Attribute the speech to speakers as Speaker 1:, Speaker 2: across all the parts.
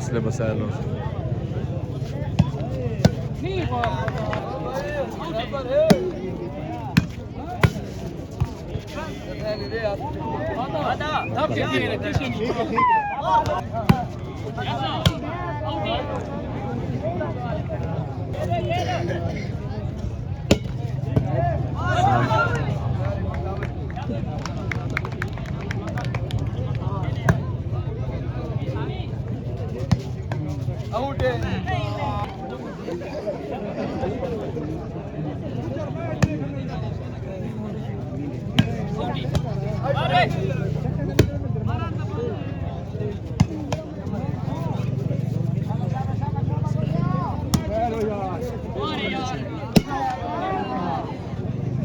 Speaker 1: मसले मसाइल हो।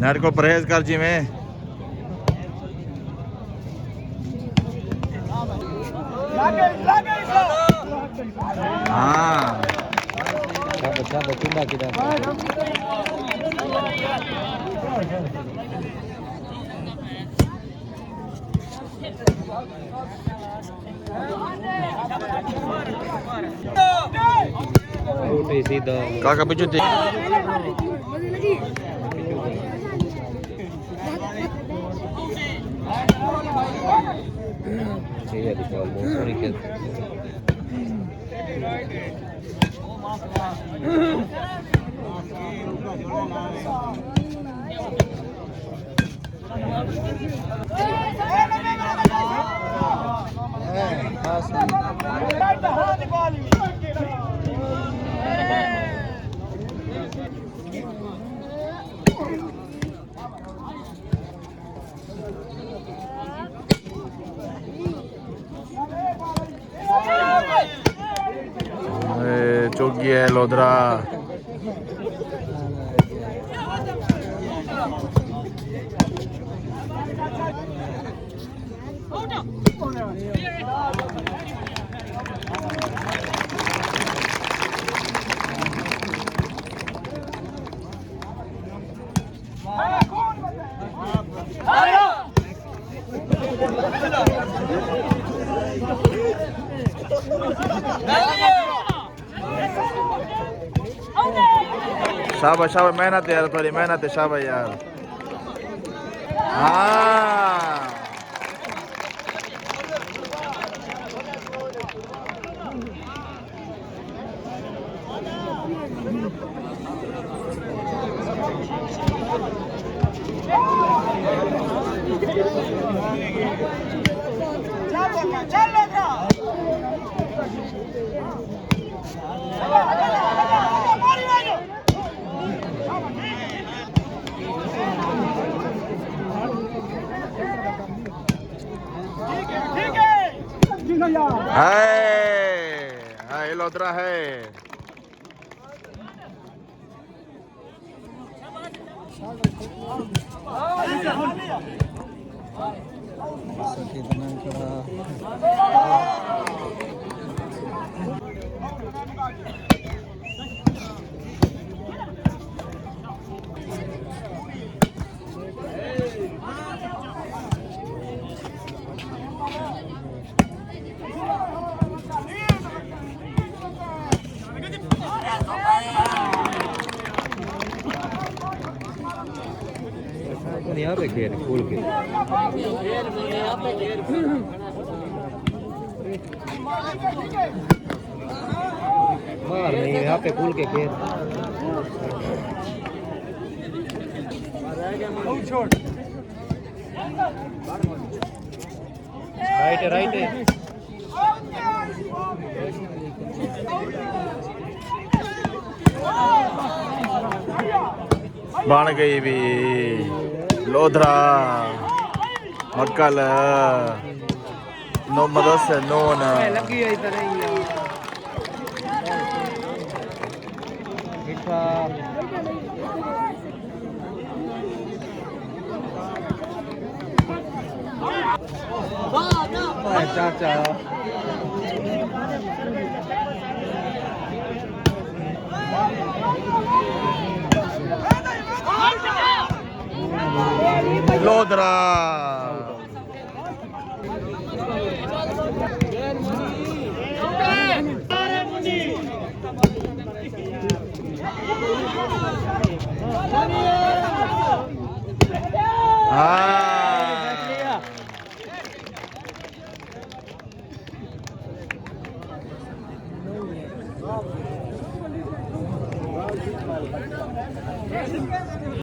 Speaker 1: नेट को परहेज कर जी में हाँ kakak pijut deh. Iya di bawah sedikit. चौकी है लोधरा। शाबाश शाबाश मेहनत है यार थोड़ी मेहनत है शाबाश यार। हाँ हाय लोधरा है। यहाँ पे घेर खोल के मार नहीं यहाँ पे खोल के घेर राइट राइट बन गई भी लोधरा मक्कल नो मदस नोन चाचा लोधरा હા